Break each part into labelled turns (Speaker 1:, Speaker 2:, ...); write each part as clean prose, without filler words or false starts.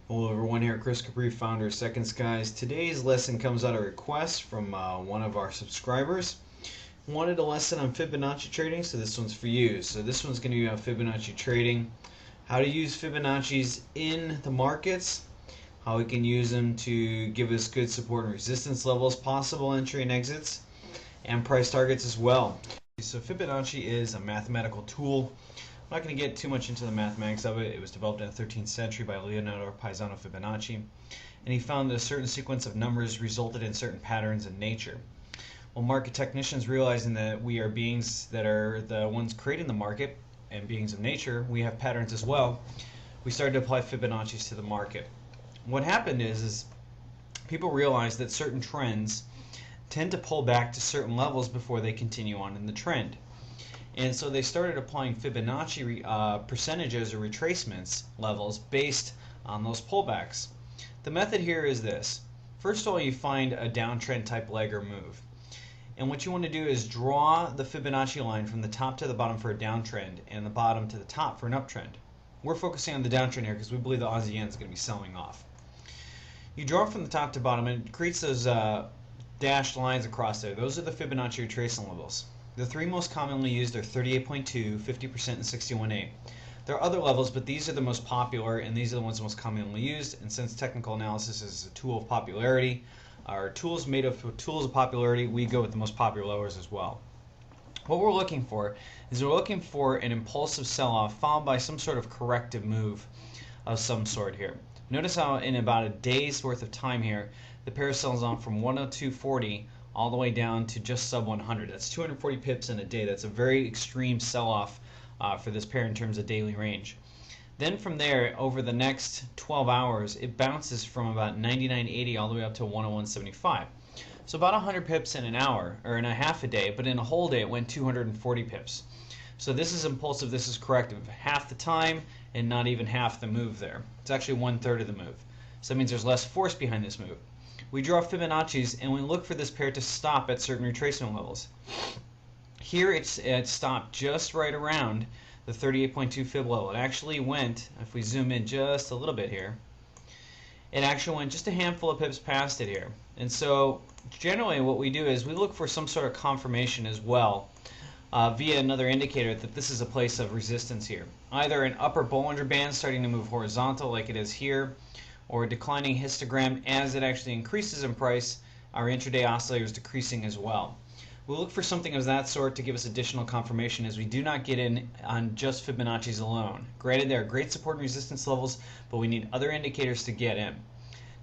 Speaker 1: Hello everyone, here Chris Capri, founder of Second Skies. Today's lesson comes out of a request from one of our subscribers. Wanted a lesson on Fibonacci trading, so this one's for you. So this one's going to be about Fibonacci trading, how to use Fibonacci's in the markets, how we can use them to give us good support and resistance levels, possible entry and exits, and price targets as well. So Fibonacci is a mathematical tool. I'm not going to get too much into the mathematics of it. It was developed in the 13th century by Leonardo Paisano Fibonacci, and he found that a certain sequence of numbers resulted in certain patterns in nature. Well, market technicians, realizing that we are beings that are the ones creating the market and beings of nature, we have patterns as well, we started to apply Fibonacci's to the market. What happened is people realized that certain trends tend to pull back to certain levels before they continue on in the trend. And so they started applying Fibonacci percentages or retracements levels based on those pullbacks. The method here is this. First of all, you find a downtrend type leg or move. And what you want to do is draw the Fibonacci line from the top to the bottom for a downtrend and the bottom to the top for an uptrend. We're focusing on the downtrend here because we believe the Aussie yen is going to be selling off. You draw from the top to bottom and it creates those dashed lines across there. Those are the Fibonacci retracement levels. The three most commonly used are 38.2, 50%, and 61.8. There are other levels, but these are the most popular, and these are the ones most commonly used. And since technical analysis is a tool of popularity, our tools made of tools of popularity, we go with the most popular levels as well. What we're looking for is we're looking for an impulsive sell-off followed by some sort of corrective move of some sort here. Notice how in about a day's worth of time here, the pair sells on from 102.40 all the way down to just sub 100. That's 240 pips in a day. That's a very extreme sell-off for this pair in terms of daily range. Then from there, over the next 12 hours, it bounces from about 99.80 all the way up to 101.75. So about 100 pips in an hour, or in a half a day, but in a whole day it went 240 pips. So this is impulsive, this is corrective. Half the time and not even half the move there. It's actually 1/3 of the move. So that means there's less force behind this move. We draw Fibonacci's and we look for this pair to stop at certain retracement levels. Here it stopped just right around the 38.2 fib level. It actually went, if we zoom in just a little bit here, it actually went just a handful of pips past it here. And so generally what we do is we look for some sort of confirmation as well via another indicator that this is a place of resistance here. Either an upper Bollinger Band starting to move horizontal like it is here, or a declining histogram as it actually increases in price, our intraday oscillator is decreasing as well. We'll look for something of that sort to give us additional confirmation as we do not get in on just Fibonacci's alone. Granted, there are great support and resistance levels, but we need other indicators to get in.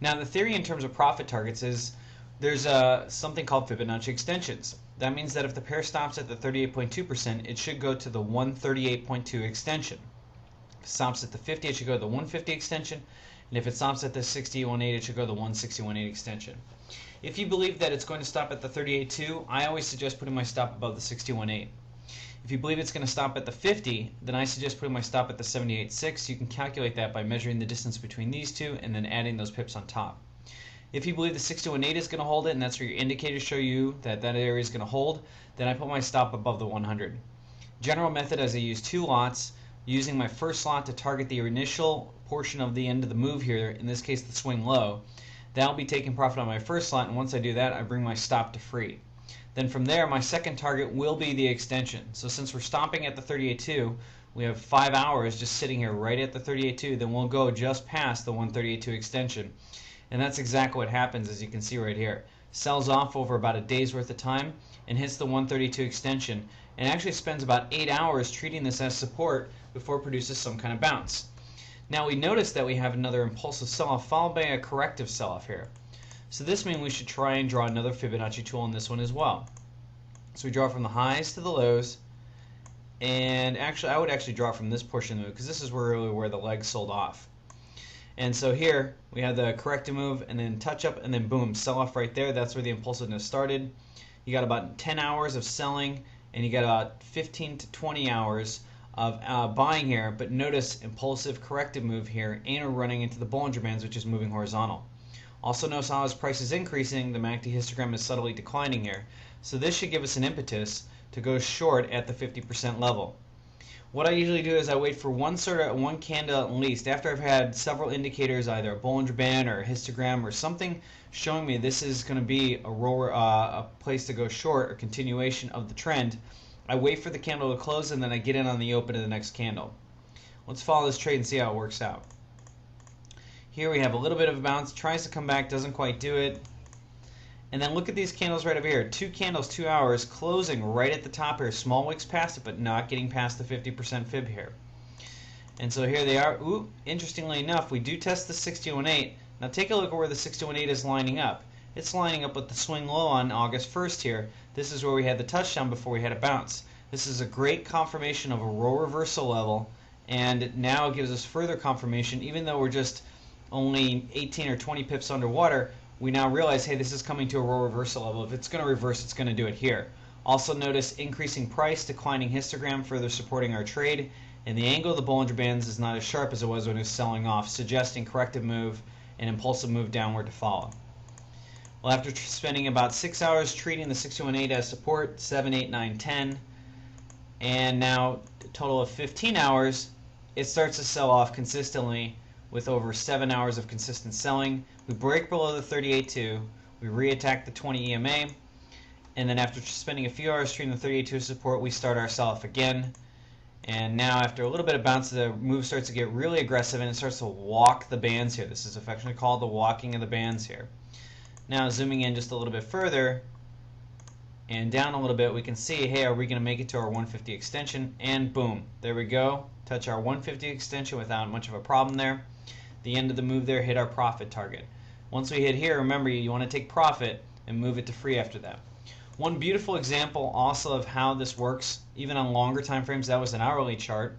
Speaker 1: Now the theory in terms of profit targets is there's something called Fibonacci extensions. That means that if the pair stops at the 38.2%, it should go to the 138.2 extension. If it stops at the 50, it should go to the 150 extension. And if it stops at the 61.8, it should go to the 161.8 extension. If you believe that it's going to stop at the 38.2, I always suggest putting my stop above the 61.8. If you believe it's going to stop at the 50, then I suggest putting my stop at the 78.6. You can calculate that by measuring the distance between these two and then adding those pips on top. If you believe the 61.8 is going to hold it, and that's where your indicators show you that that area is going to hold, then I put my stop above the 100. General method is I use two lots, using my first slot to target the initial portion of the end of the move here, in this case the swing low. That'll be taking profit on my first slot, and once I do that, I bring my stop to free. Then from there, my second target will be the extension. So since we're stopping at the 38.2, we have 5 hours just sitting here right at the 38.2, then we'll go just past the 138.2 extension. And that's exactly what happens, as you can see right here. Sells off over about a day's worth of time and hits the 132 extension, and actually spends about 8 hours treating this as support before it produces some kind of bounce. Now we notice that we have another impulsive sell-off followed by a corrective sell-off here. So this means we should try and draw another Fibonacci tool on this one as well. So we draw from the highs to the lows, and actually I would actually draw from this portion of the move because this is really where the leg sold off. And so here we have the corrective move and then touch up and then boom, sell off right there. That's where the impulsiveness started. You got about 10 hours of selling and you got about 15 to 20 hours of buying here, but notice impulsive corrective move here and running into the Bollinger Bands, which is moving horizontal. Also notice how as price is increasing, the MACD histogram is subtly declining here. So this should give us an impetus to go short at the 50% level. What I usually do is I wait for one candle at least after I've had several indicators, either a Bollinger Band or a histogram or something showing me this is going to be a place to go short or continuation of the trend. I wait for the candle to close and then I get in on the open of the next candle. Let's follow this trade and see how it works out. Here we have a little bit of a bounce, tries to come back, doesn't quite do it. And then look at these candles right over here. 2 candles, 2 hours, closing right at the top here. Small wicks past it, but not getting past the 50% fib here. And so here they are. Ooh, interestingly enough, we do test the 6018. Now take a look at where the 6018 is lining up. It's lining up with the swing low on August 1st here. This is where we had the touchdown before we had a bounce. This is a great confirmation of a row reversal level, and now it gives us further confirmation, even though we're just only 18 or 20 pips underwater. We now realize, hey, this is coming to a row reversal level. If it's going to reverse, it's going to do it here. Also notice increasing price, declining histogram, further supporting our trade. And the angle of the Bollinger Bands is not as sharp as it was when it was selling off, suggesting corrective move and impulsive move downward to follow. Well, after spending about 6 hours treating the 6018 as support, 7, 8, 9, 10, and now a total of 15 hours, it starts to sell off consistently with over 7 hours of consistent selling. We break below the 38.2, we re-attack the 20 EMA, and then after spending a few hours treating the 38.2 support, we start our sell-off again. And now after a little bit of bounce, the move starts to get really aggressive and it starts to walk the bands here. This is affectionately called the walking of the bands here. Now zooming in just a little bit further and down a little bit, we can see, hey, are we going to make it to our 150 extension? And boom, there we go. Touch our 150 extension without much of a problem there. The end of the move there hit our profit target. Once we hit here, remember, you want to take profit and move it to free after that. One beautiful example also of how this works, even on longer time frames, that was an hourly chart.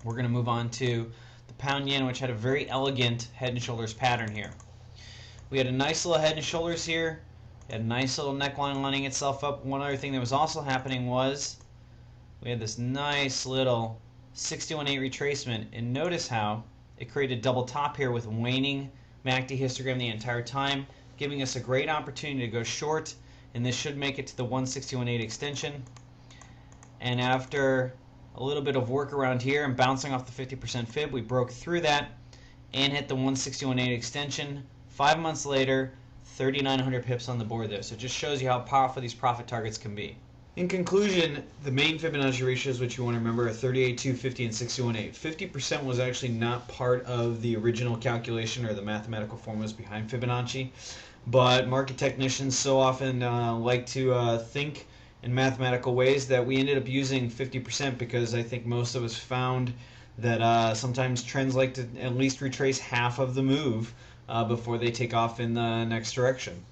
Speaker 1: We're going to move on to the pound yen, which had a very elegant head and shoulders pattern here. We had a nice little head and shoulders here, had a nice little neckline lining itself up. One other thing that was also happening was we had this nice little 61.8 retracement, and notice how it created a double top here with waning MACD histogram the entire time, giving us a great opportunity to go short, and this should make it to the 161.8 extension. And after a little bit of work around here and bouncing off the 50% fib, we broke through that and hit the 161.8 extension. 5 months later, 3,900 pips on the board there. So it just shows you how powerful these profit targets can be. In conclusion, the main Fibonacci ratios which you want to remember are 38.2, 50, and 61.8. 50% was actually not part of the original calculation or the mathematical formulas behind Fibonacci, but market technicians so often like to think in mathematical ways that we ended up using 50% because I think most of us found that sometimes trends like to at least retrace half of the move before they take off in the next direction.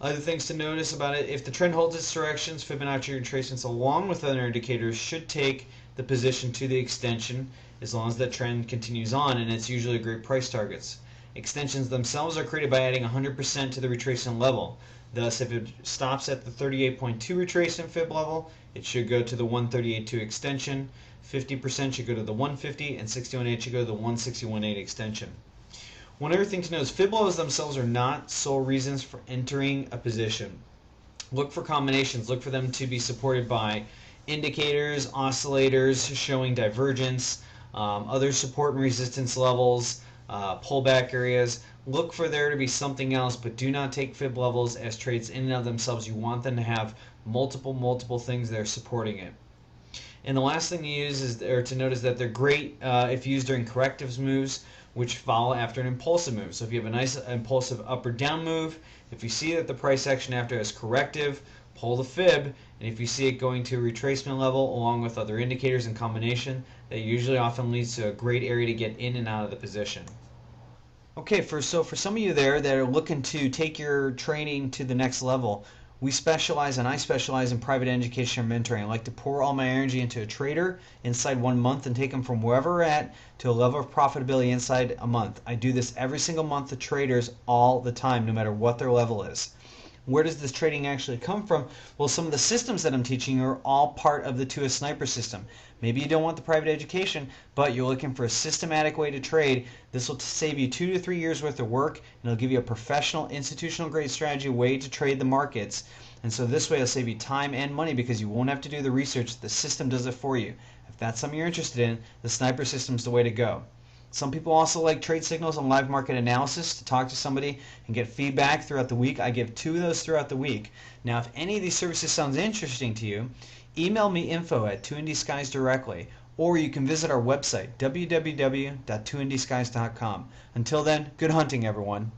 Speaker 1: Other things to notice about it: if the trend holds its directions, Fibonacci retracements along with other indicators should take the position to the extension as long as that trend continues on, and it's usually great price targets. Extensions themselves are created by adding 100% to the retracement level. Thus, if it stops at the 38.2 retracement fib level, it should go to the 138.2 extension, 50% should go to the 150, and 61.8 should go to the 161.8 extension. One other thing to know is fib levels themselves are not sole reasons for entering a position. Look for combinations. Look for them to be supported by indicators, oscillators showing divergence, other support and resistance levels, pullback areas. Look for there to be something else, but do not take fib levels as trades in and of themselves. You want them to have multiple things that are supporting it. And the last thing to use is, or to notice, that they're great if used during correctives moves, which follow after an impulsive move. So if you have a nice impulsive up or down move, if you see that the price action after is corrective, pull the fib, and if you see it going to a retracement level along with other indicators in combination, that usually often leads to a great area to get in and out of the position. Okay, so for some of you there that are looking to take your training to the next level, we specialize, and I specialize in private education and mentoring. I like to pour all my energy into a trader inside 1 month and take them from wherever we're at to a level of profitability inside a month. I do this every single month to traders all the time, no matter what their level is. Where does this trading actually come from? Well, some of the systems that I'm teaching are all part of the 2S Sniper system. Maybe you don't want the private education, but you're looking for a systematic way to trade. This will save you 2 to 3 years worth of work, and it'll give you a professional, institutional grade strategy way to trade the markets. And so this way it'll save you time and money because you won't have to do the research. The system does it for you. If that's something you're interested in, the sniper system is the way to go. Some people also like trade signals and live market analysis, to talk to somebody and get feedback throughout the week. I give 2 of those throughout the week. Now, if any of these services sounds interesting to you, email me info@2indieskies directly, or you can visit our website, www.2indieskies.com. Until then, good hunting, everyone.